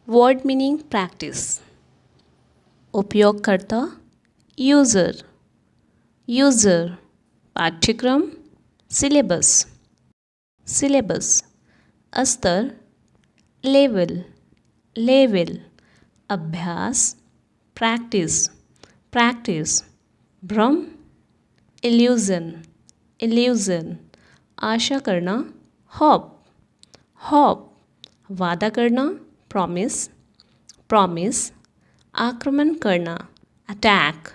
Word meaning practice. उपयोगकर्ता user, user. पाठ्यक्रम syllabus, syllabus. स्तर लेवल, लेवल। अभ्यास प्रैक्टिस, प्रैक्टिस। भ्रम इल्यूज़न, इल्यूज़न। आशा करना होप, होप। वादा करना प्रॉमिस, प्रॉमिस। आक्रमण करना अटैक,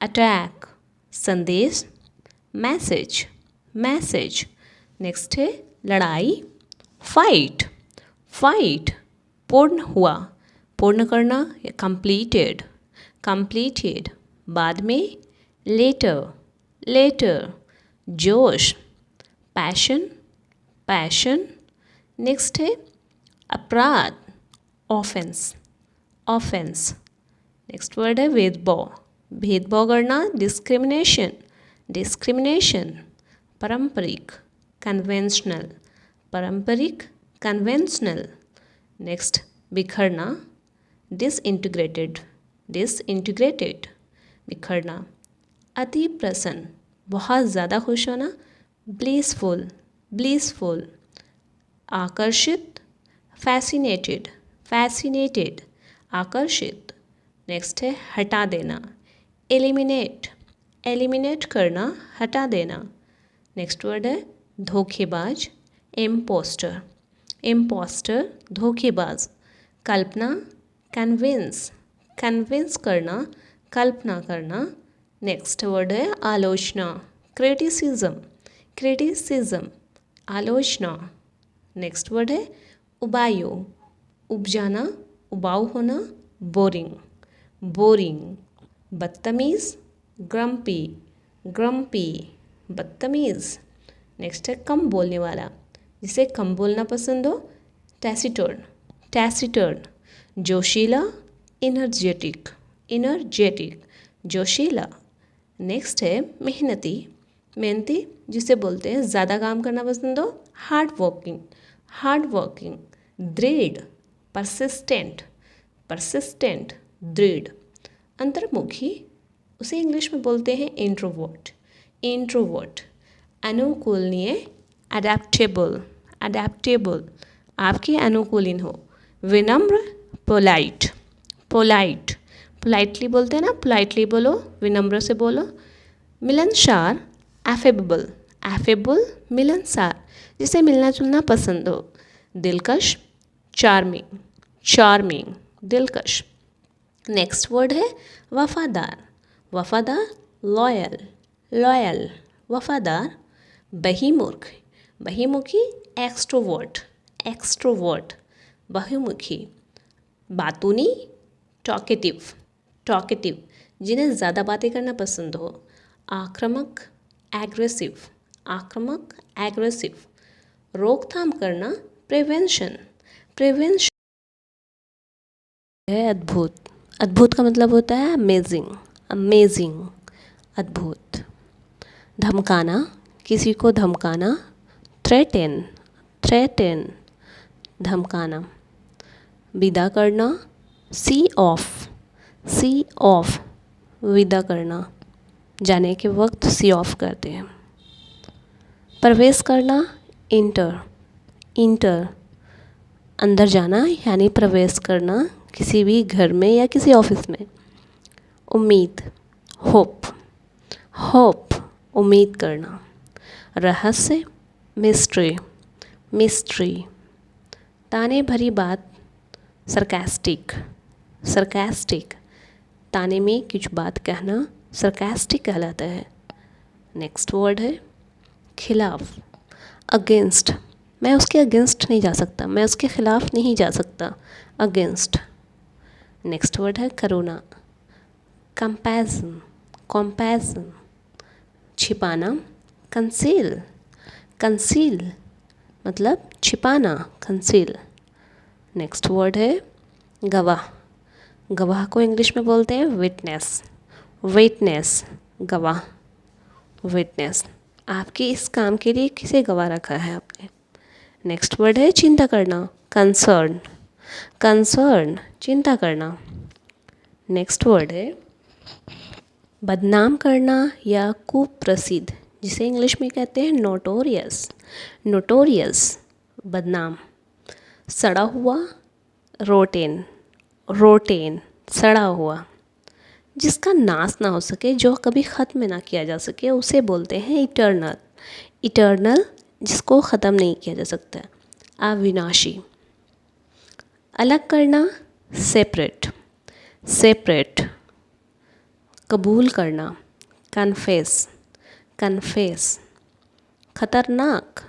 अटैक। संदेश मैसेज, मैसेज। नेक्स्ट है लड़ाई फाइट, फाइट। पूर्ण हुआ, पूर्ण करना या कंप्लीटेड, कंप्लीटेड। बाद में लेटर, लेटर। जोश पैशन, पैशन। नेक्स्ट है अपराध ऑफेंस, ऑफेंस। नेक्स्ट वर्ड है भेदभाव, भेदभाव करना डिस्क्रिमिनेशन, डिस्क्रिमिनेशन। पारंपरिक कन्वेंशनल, पारंपरिक कन्वेंशनल। नेक्स्ट बिखरना डिसइंटीग्रेटेड, डिसइंटीग्रेटेड। बिखरना। अति प्रसन्न बहुत ज़्यादा खुश होना ब्लिसफुल, ब्लिसफुल। आकर्षित फैसिनेटेड, फैसिनेटेड। आकर्षित। नेक्स्ट है हटा देना एलिमिनेट, एलिमिनेट करना हटा देना। नेक्स्ट वर्ड है धोखेबाज इम्पोस्टर, इम्पोस्टर धोखेबाज। कल्पना कन्विंस, कन्विंस करना कल्पना करना। नेक्स्ट वर्ड है आलोचना क्रिटिसिज्म, क्रिटिसिज्म। आलोचना। नेक्स्ट वर्ड है उबाऊ, उपजाना उबाऊ होना बोरिंग, बोरिंग। बदतमीज़ ग्रम्पी, ग्रम्पी। बदतमीज़। नेक्स्ट है कम बोलने वाला, जिसे कम बोलना पसंद हो टैसिटर्न, टैसिटर्न। जोशीला इनर्जेटिक, इनर्जेटिक। जोशीला। नेक्स्ट है मेहनती, मेहनती जिसे बोलते हैं ज़्यादा काम करना पसंद हो हार्ड वर्किंग, हार्ड वर्किंग। दृढ़ परसिस्टेंट, परसिस्टेंट। दृढ़। अंतर्मुखी उसे इंग्लिश में बोलते हैं इंट्रोवर्ट, इंट्रोवर्ट। अनुकूलनीय अडेप्टेबल, अडेप्टेबल। आपके अनुकूलिन हो। विनम्र पोलाइट, पोलाइट। पोलाइटली बोलते हैं ना, पोलाइटली बोलो, विनम्र से बोलो। मिलनसार एफेबल, एफेबल। मिलनसार जिसे मिलना जुलना पसंद हो। दिलकश चार्मिंग, चार्मिंग। दिलकश। नेक्स्ट वर्ड है वफादार, वफादार लॉयल, लॉयल। वफादार। बहिर्मुख, बहिर्मुखी एक्सट्रोवर्ट, एक्सट्रोवर्ट। बहुमुखी। बातूनी टॉकेटिव, टॉकेटिव जिन्हें ज़्यादा बातें करना पसंद हो। आक्रामक एग्रेसिव, आक्रामक एग्रेसिव। रोकथाम करना प्रिवेंशन, प्रिवेंशन। है अद्भुत, अद्भुत का मतलब होता है अमेजिंग, अमेजिंग। अद्भुत। धमकाना किसी को धमकाना थ्रेटन, थ्रेटन। धमकाना। विदा करना सी ऑफ, सी ऑफ। विदा करना जाने के वक्त सी ऑफ करते हैं। प्रवेश करना इंटर, इंटर। अंदर जाना यानी प्रवेश करना किसी भी घर में या किसी ऑफिस में। उम्मीद होप, होप। उम्मीद करना। रहस्य मिस्ट्री, मिस्ट्री। ताने भरी बात सरकास्टिक, सरकास्टिक। ताने में कुछ बात कहना सरकास्टिक कहलाता है। नेक्स्ट वर्ड है खिलाफ अगेंस्ट। मैं उसके अगेंस्ट नहीं जा सकता, मैं उसके खिलाफ नहीं जा सकता। अगेंस्ट। नेक्स्ट वर्ड है करुणा कंपैशन, कंपैशन। छिपाना कंसील, कंसील मतलब छिपाना, कंसील। नेक्स्ट वर्ड है गवाह, गवाह को इंग्लिश में बोलते हैं विटनेस, विटनेस। गवाह, विटनेस। आपके इस काम के लिए किसे गवाह रखा है आपने। नेक्स्ट वर्ड है चिंता करना कंसर्न, कंसर्न चिंता करना। नेक्स्ट वर्ड है बदनाम करना या कुप्रसिद्ध, जिसे इंग्लिश में कहते हैं नोटोरियस। नोटोरियस बदनाम। सड़ा हुआ रोटेन, रोटेन सड़ा हुआ। जिसका नाश ना हो सके, जो कभी ख़त्म ना किया जा सके, उसे बोलते हैं इटर्नल। इटर्नल जिसको ख़त्म नहीं किया जा सकता। अविनाशी। अलग करना सेपरेट, सेपरेट। कबूल करना कन्फेस, कन्फेस। खतरनाक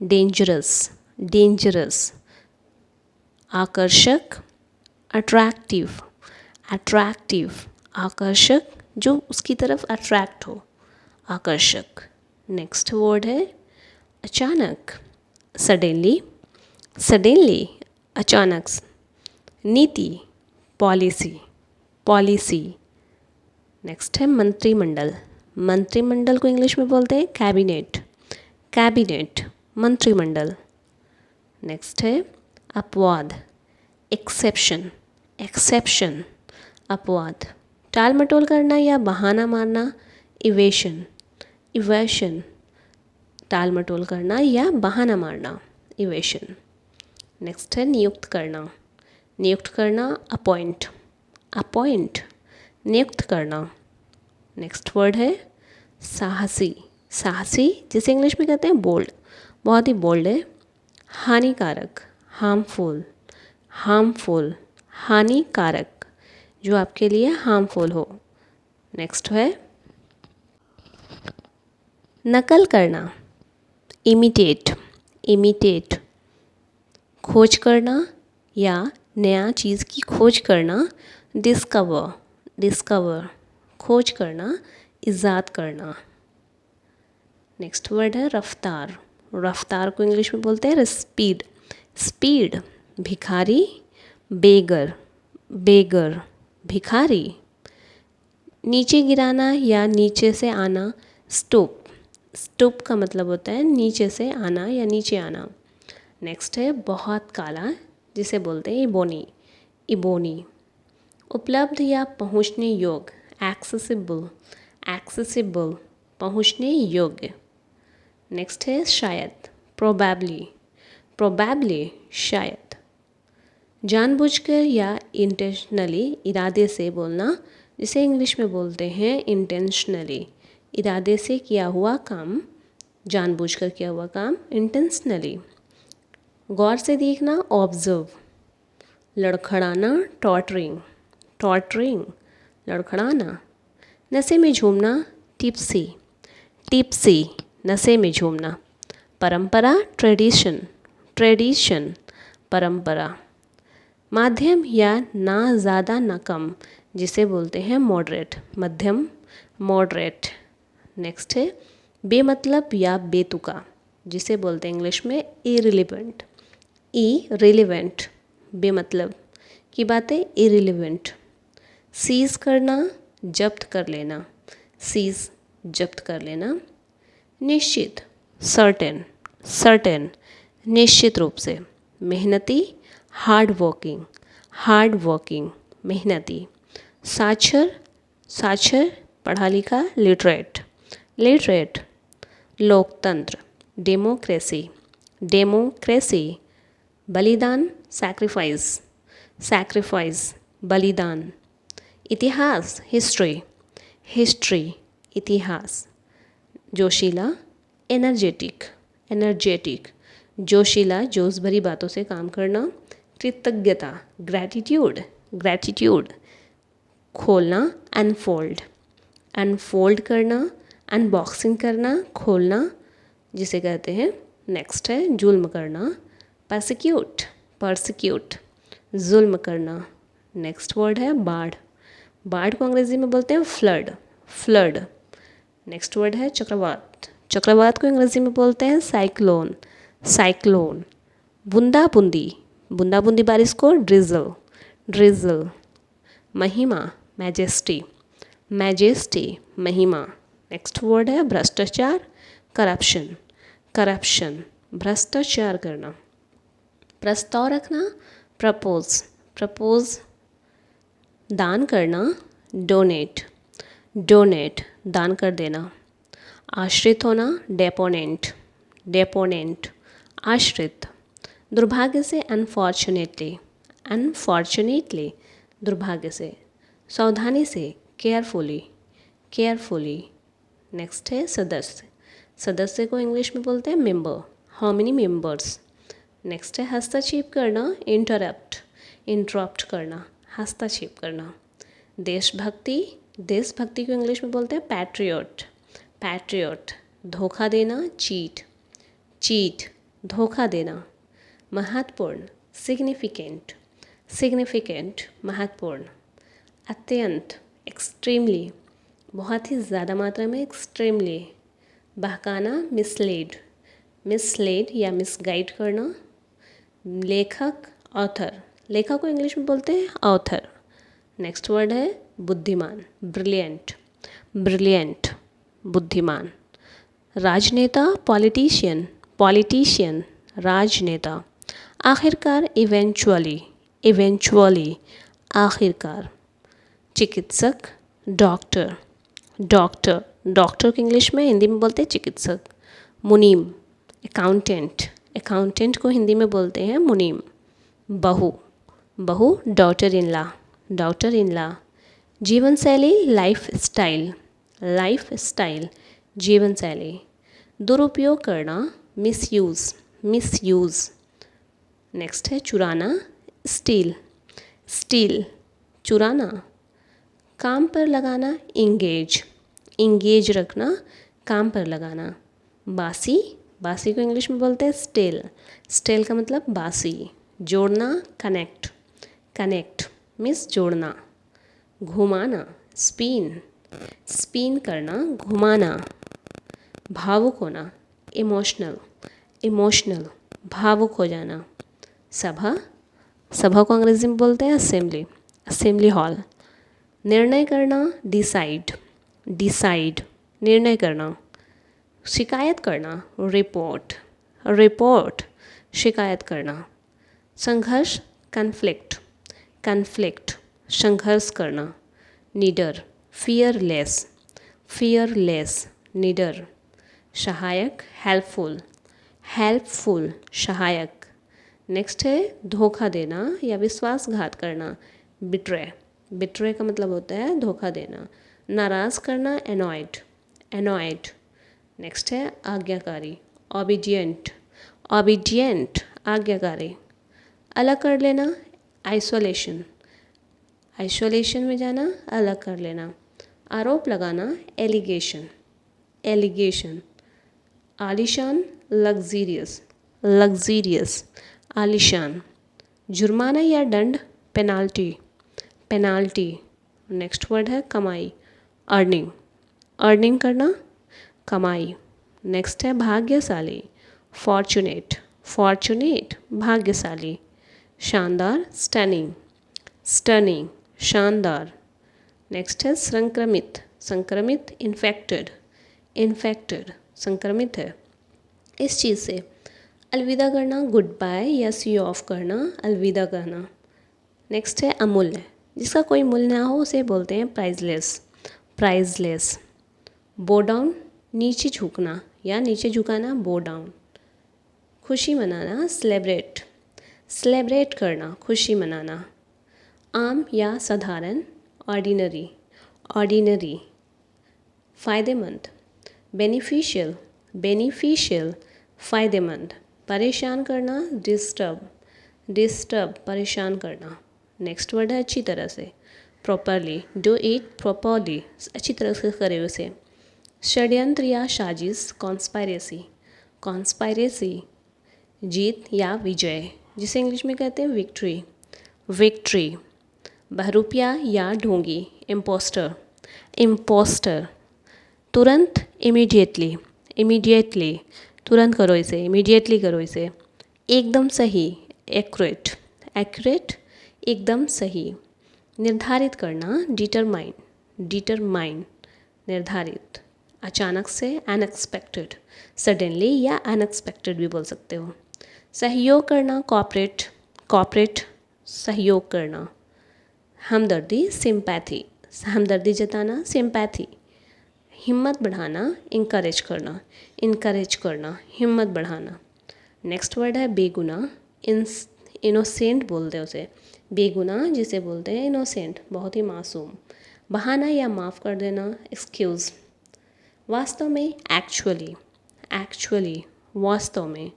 डेंजरस, डेंजरस। आकर्षक अट्रैक्टिव, अट्रैक्टिव। आकर्षक जो उसकी तरफ अट्रैक्ट हो, आकर्षक। नेक्स्ट वर्ड है अचानक, सडनली, सडनली। अचानक। नीति पॉलिसी, पॉलिसी। नेक्स्ट है मंत्रिमंडल। मंत्रिमंडल को इंग्लिश में बोलते हैं कैबिनेट, कैबिनेट मंत्रिमंडल। नेक्स्ट है अपवाद, एक्सेप्शन, एक्सेप्शन। अपवाद। टाल मटोल करना या बहाना मारना इवेशन, इवेशन। टाल मटोल करना या बहाना मारना इवेशन। नेक्स्ट है नियुक्त करना, नियुक्त करना अपॉइंट, अपॉइंट नियुक्त करना। नेक्स्ट वर्ड है साहसी, साहसी जिसे इंग्लिश में कहते हैं बोल्ड, बहुत ही बोल्ड है। हानिकारक हार्मफुल, हार्मफुल हानिकारक जो आपके लिए हार्मफुल हो। नेक्स्ट है नकल करना इमिटेट, इमिटेट। खोज करना या नया चीज़ की खोज करना डिस्कवर, डिस्कवर खोज करना, इजाद करना। नेक्स्ट वर्ड है रफ्तार, रफ्तार को इंग्लिश में बोलते हैं स्पीड, स्पीड। भिखारी बेगर, बेगर भिखारी। नीचे गिराना या नीचे से आना स्टूप, स्टूप का मतलब होता है नीचे से आना या नीचे आना। नेक्स्ट है बहुत काला जिसे बोलते हैं इबोनी, इबोनी। उपलब्ध या पहुंचने योग्य एक्सेसिबल, एक्सेसिबल पहुंचने योग्य। नेक्स्ट है शायद प्रोबेबली, प्रोबेबली शायद। जानबूझकर या इंटेंशनली इरादे से बोलना जिसे इंग्लिश में बोलते हैं इंटेंशनली। इरादे से किया हुआ काम, जानबूझकर किया हुआ काम इंटेंशनली। गौर से देखना ऑब्जर्व। लड़खड़ाना tottering, tottering लड़खड़ाना। नशे में झूमना टिप्सी, टिप्सी नशे में झूमना। परंपरा ट्रेडिशन, ट्रेडिशन परंपरा। माध्यम या ना ज़्यादा ना कम जिसे बोलते हैं मॉडरेट, मध्यम मॉडरेट। नेक्स्ट है बेमतलब या बेतुका जिसे बोलते हैं इंग्लिश में इरिलेवेंट, इरिलेवेंट बेमतलब की बातें इरिलेवेंट। सीज़ करना जब्त कर लेना, सीज़ जब्त कर लेना। निश्चित सर्टेन, सर्टेन निश्चित रूप से। मेहनती हार्ड वर्किंग, हार्ड वर्किंग मेहनती। साक्षर, साक्षर पढ़ा लिखा लिटरेट, लिटरेट। लोकतंत्र डेमोक्रेसी, डेमोक्रेसी। बलिदान सैक्रिफाइस, सैक्रिफाइस बलिदान। इतिहास हिस्ट्री, हिस्ट्री इतिहास। जोशीला एनर्जेटिक, एनर्जेटिक जोशीला जोश भरी बातों से काम करना। कृतज्ञता ग्रैटिट्यूड, ग्रैटिट्यूड। खोलना अनफोल्ड, अनफोल्ड करना, अनबॉक्सिंग करना खोलना जिसे कहते हैं। नेक्स्ट है जुल्म करना परसिक्यूट, परसिक्यूट जुल्म करना। नेक्स्ट वर्ड है बाढ़, बाढ़ को अंग्रेजी में बोलते हैं फ्लड, फ्लड। नेक्स्ट वर्ड है चक्रवात, चक्रवात को अंग्रेजी में बोलते हैं साइक्लोन, साइक्लोन। बूंदा बूंदी, बूंदा बूंदी बारिश को ड्रिजल, ड्रिजल। महिमा मैजेस्टी, मैजेस्टी महिमा। नेक्स्ट वर्ड है भ्रष्टाचार करप्शन, करप्शन भ्रष्टाचार करना। प्रस्ताव रखना प्रपोज, प्रपोज दान करना, डोनेट, डोनेट दान कर देना। आश्रित होना, डेपोनेंट, डेपोनेंट आश्रित। दुर्भाग्य से, अनफॉर्चुनेटली, अनफॉर्चुनेटली दुर्भाग्य से। सावधानी से, केयरफुली, केयरफुली। नेक्स्ट है सदस्य, सदस्य को इंग्लिश में बोलते हैं member. How many members. Next है हस्तक्षेप करना, इंटरप्ट, इंटरप्ट करना, हस्तक्षेप करना। देशभक्ति, देशभक्ति को इंग्लिश में बोलते हैं पैट्रियट, पैट्रियट। धोखा देना, चीट, चीट धोखा देना। महत्वपूर्ण, सिग्निफिकेंट, सिग्निफिकेंट महत्वपूर्ण। अत्यंत, एक्सट्रीमली, बहुत ही ज़्यादा मात्रा में, एक्सट्रीमली। बहकाना, मिसलीड, मिसलीड या मिसगाइड करना। लेखक, ऑथर, लेखक को इंग्लिश में बोलते हैं ऑथर। नेक्स्ट वर्ड है बुद्धिमान, ब्रिलियंट, ब्रिलियंट बुद्धिमान। राजनेता, पॉलिटिशियन, पॉलिटिशियन राजनेता। आखिरकार, इवेंचुअली, इवेंचुअली आखिरकार। चिकित्सक, डॉक्टर, डॉक्टर, डॉक्टर को इंग्लिश में, हिंदी में बोलते हैं चिकित्सक। मुनीम, अकाउंटेंट, अकाउंटेंट को हिंदी में बोलते हैं मुनीम। बहू, बहू daughter in law, daughter in law. जीवन शैली, लाइफ स्टाइल, लाइफ स्टाइल जीवन शैली। दुरुपयोग करना, मिसयूज़, मिसयूज़। नेक्स्ट है चुराना, स्टील, स्टील चुराना। काम पर लगाना, इंगेज, इंगेज रखना, काम पर लगाना। बासी, बासी को इंग्लिश में बोलते हैं स्टेल, स्टेल का मतलब बासी। जोड़ना, कनेक्ट, कनेक्ट मीन्स जोड़ना। घुमाना, स्पिन, स्पिन करना, घुमाना। भावुक होना, इमोशनल, इमोशनल भावुक हो जाना। सभा, सभा को अंग्रेजी में बोलते हैं असेंबली, असेंबली हॉल। निर्णय करना, डिसाइड, डिसाइड निर्णय करना। शिकायत करना, रिपोर्ट, रिपोर्ट शिकायत करना। संघर्ष, कन्फ्लिक्ट, कन्फ्लिक्ट संघर्ष करना। निडर, फियरलेस, फियरलेस निडर। सहायक, हेल्पफुल, हेल्पफुल सहायक। नेक्स्ट है धोखा देना या विश्वासघात करना, बिट्रे, बिट्रे का मतलब होता है धोखा देना। नाराज़ करना, एनॉयड, एनॉयड। नेक्स्ट है आज्ञाकारी, ओबीडियंट, ओबीडियंट आज्ञाकारी। अलग कर लेना, आइसोलेशन, आइसोलेशन में जाना, अलग कर लेना। आरोप लगाना, एलिगेशन, एलिगेशन। आलिशान, लग्जीरियस, लग्जीरियस आलिशान। जुर्माना या दंड, पेनाल्टी, पेनाल्टी। नेक्स्ट वर्ड है कमाई, अर्निंग, अर्निंग करना, कमाई। नेक्स्ट है भाग्यशाली, फॉर्चुनेट, फॉर्चुनेट भाग्यशाली। शानदार, स्टनिंग, स्टनिंग शानदार। नेक्स्ट है संक्रमित, संक्रमित इन्फेक्टेड, इन्फेक्टेड संक्रमित है इस चीज़ से। अलविदा करना, गुड बाय या सी ऑफ करना, अलविदा कहना। नेक्स्ट है अमूल्य, जिसका कोई मूल्य ना हो उसे बोलते हैं प्राइजलेस, प्राइजलेस। बो डाउन, नीचे झुकना या नीचे झुकाना, बो डाउन। खुशी मनाना, सेलिब्रेट, सेलिब्रेट करना, खुशी मनाना। आम या साधारण, ऑर्डिनरी, ऑर्डिनरी। फ़ायदेमंद, बेनिफिशियल, बेनिफिशियल फ़ायदेमंद। परेशान करना, डिस्टर्ब, डिस्टर्ब परेशान करना। नेक्स्ट वर्ड है अच्छी तरह से, प्रॉपरली, डू इट प्रॉपरली अच्छी तरह से करे उसे। षड्यंत्र या साजिश, कॉन्स्पायरेसी, कॉन्स्पायरेसी। जीत या विजय, जिसे इंग्लिश में कहते हैं विक्ट्री, विक्ट्री। बहरूपिया या ढोंगी, इम्पोस्टर, इम्पोस्टर। तुरंत, इमीडिएटली, इमीडिएटली तुरंत करो इसे, इमीडिएटली करो इसे। एकदम सही, एक्यूरेट, एक्यूरेट एकदम सही। निर्धारित करना, डिटरमाइन, डिटरमाइन निर्धारित। अचानक से, अनएक्सपेक्टेड, सडनली या अनएक्सपेक्टेड भी बोल सकते हो। सहयोग करना, कॉपरेट, कॉपरेट सहयोग करना। हमदर्दी सिंपैथी, हमदर्दी जताना सिंपैथी। हिम्मत बढ़ाना इंकरेज करना, इंकरेज करना, हिम्मत बढ़ाना। नेक्स्ट वर्ड है बेगुनाह, इनोसेंट बोलते हैं उसे। बेगुनाह जिसे बोलते हैं इनोसेंट, बहुत ही मासूम। बहाना या माफ़ कर देना एक्सक्यूज़। वास्तव में एक्चुअली, एक्चुअली वास्तव में।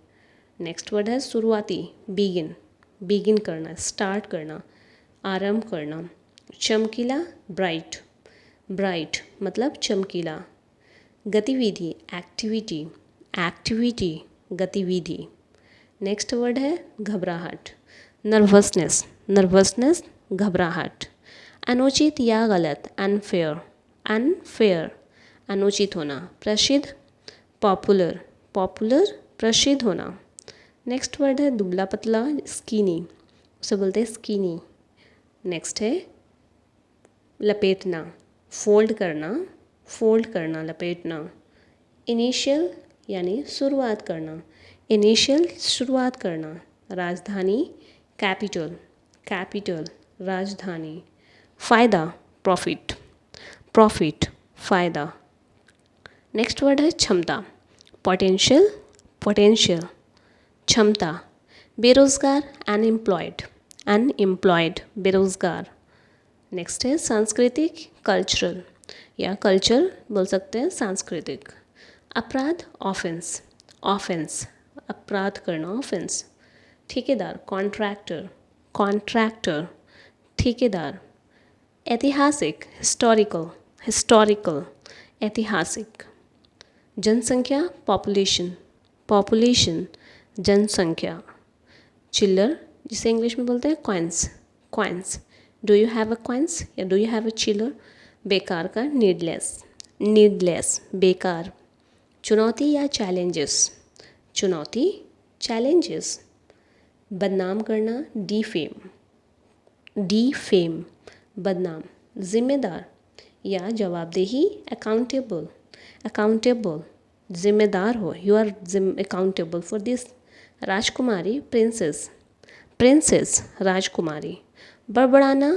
नेक्स्ट वर्ड है शुरुआती बिगिन, बिगिन करना, स्टार्ट करना, आरंभ करना। चमकीला ब्राइट, ब्राइट मतलब चमकीला। गतिविधि एक्टिविटी, एक्टिविटी गतिविधि। नेक्स्ट वर्ड है घबराहट, नर्वसनेस, नर्वसनेस घबराहट। अनुचित या गलत अनफेयर, अनफेयर अनुचित होना। प्रसिद्ध पॉपुलर, पॉपुलर प्रसिद्ध होना। नेक्स्ट वर्ड है दुबला पतला स्कीनी, उसे बोलते हैं स्कीनी। नेक्स्ट है लपेटना, फोल्ड करना, फोल्ड करना लपेटना। इनिशियल यानी शुरुआत करना, इनिशियल शुरुआत करना। राजधानी कैपिटल, कैपिटल राजधानी। फ़ायदा प्रॉफिट, प्रॉफिट फ़ायदा। नेक्स्ट वर्ड है क्षमता, पोटेंशियल, पोटेंशियल क्षमता। बेरोज़गार अनएम्प्लॉयड, अनएम्प्लॉयड बेरोज़गार। नेक्स्ट है सांस्कृतिक कल्चरल या कल्चर बोल सकते हैं सांस्कृतिक। अपराध ऑफेंस, ऑफेंस अपराध करना ऑफेंस। ठेकेदार कॉन्ट्रैक्टर, कॉन्ट्रैक्टर ठेकेदार। ऐतिहासिक हिस्टोरिकल, हिस्टोरिकल ऐतिहासिक। जनसंख्या पॉपुलेशन, पॉपुलेशन जनसंख्या। चिल्लर जिसे इंग्लिश में बोलते हैं coins, coins. Do you have a coins या डू यू हैव अ चिल्लर। बेकार का नीडलेस, नीडलेस बेकार। चुनौती या चैलेंजेस, चुनौती चैलेंजेस। बदनाम करना डीफेम, डीफेम बदनाम। जिम्मेदार या जवाबदेही अकाउंटेबल, अकाउंटेबल जिम्मेदार हो, you are accountable for this. राजकुमारी प्रिंसेस, प्रिंसेस राजकुमारी। बड़बड़ाना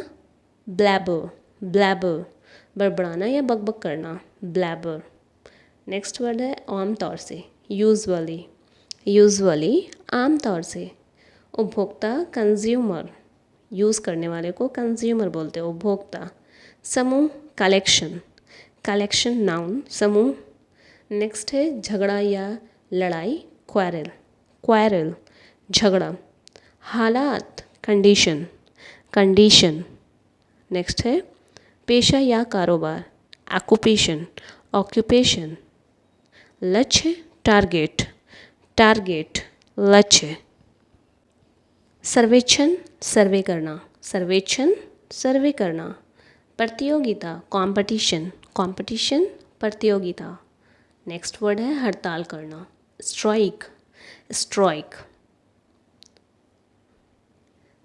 ब्लैबर, ब्लैबर बड़बड़ाना या बकबक करना ब्लैबर। नेक्स्ट वर्ड है आम तौर से यूजुअली, यूजुअली आम तौर से। उपभोक्ता कंज्यूमर, यूज़ करने वाले को कंज्यूमर बोलते हैं उपभोक्ता। समूह कलेक्शन, कलेक्शन नाउन समूह। नेक्स्ट है झगड़ा या लड़ाई क्वारल, क्वारल झगड़ा। हालात कंडीशन, कंडीशन। नेक्स्ट है पेशा या कारोबार ऑक्यूपेशन, ऑक्यूपेशन। लक्ष्य टारगेट, टारगेट लक्ष्य। सर्वेक्षण सर्वे करना, सर्वेक्षण सर्वे करना। प्रतियोगिता कंपटीशन, कंपटीशन प्रतियोगिता। नेक्स्ट वर्ड है हड़ताल करना स्ट्राइक, स्ट्राइक।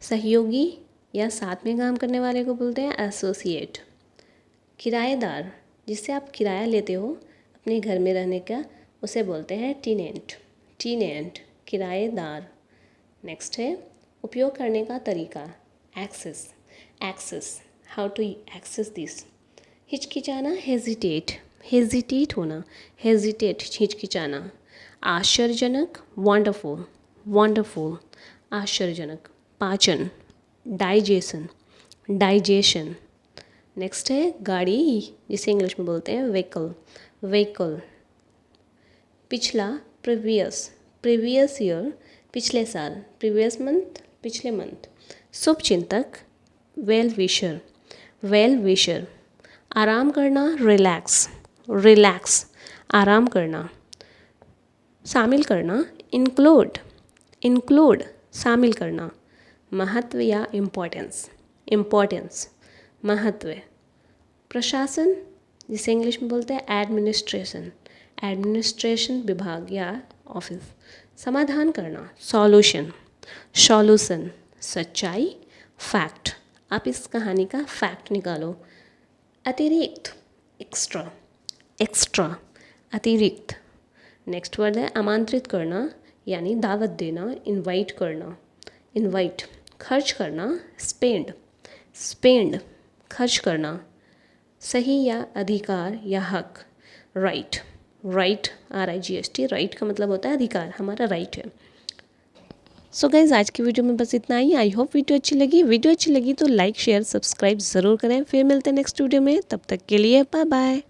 सहयोगी या साथ में काम करने वाले को बोलते हैं एसोसिएट। किराएदार जिससे आप किराया लेते हो अपने घर में रहने का, उसे बोलते हैं टीनेंट, टीनेंट किराएदार। नेक्स्ट है उपयोग करने का तरीका access, access how to access this. हिचकिचाना हेजिटेट, हेजिटेट होना, हेजिटेट हिचकिचाना। आश्चर्यजनक वंडरफुल, वंडरफुल आश्चर्यजनक। पाचन डाइजेशन, डाइजेशन। नेक्स्ट है गाड़ी जिसे इंग्लिश में बोलते हैं व्हीकल, व्हीकल। पिछला प्रीवियस, प्रीवियस ईयर पिछले साल, प्रीवियस मंथ पिछले मंथ। शुभचिंतक वेल विशर, वेल विशर। आराम करना रिलैक्स, रिलैक्स आराम करना। शामिल करना इंक्लूड, इंक्लूड शामिल करना। महत्व या इम्पोर्टेंस, इम्पोर्टेंस महत्व। प्रशासन जिसे इंग्लिश में बोलते हैं एडमिनिस्ट्रेशन, एडमिनिस्ट्रेशन विभाग या ऑफिस। समाधान करना सॉल्यूशन, सॉल्यूशन। सच्चाई फैक्ट, आप इस कहानी का फैक्ट निकालो। अतिरिक्त एक्स्ट्रा, एक्स्ट्रा अतिरिक्त। नेक्स्ट वर्ड है आमंत्रित करना यानी दावत देना, इनवाइट करना, इनवाइट खर्च करना, स्पेंड, स्पेंड खर्च करना। सही या अधिकार या हक, राइट, राइट RIGHT, राइट का मतलब होता है अधिकार, हमारा राइट है। सो गाइज आज की वीडियो में बस इतना ही। आई होप वीडियो अच्छी लगी। वीडियो अच्छी लगी तो लाइक शेयर सब्सक्राइब ज़रूर करें। फिर मिलते हैं नेक्स्ट वीडियो में, तब तक के लिए बाय बाय।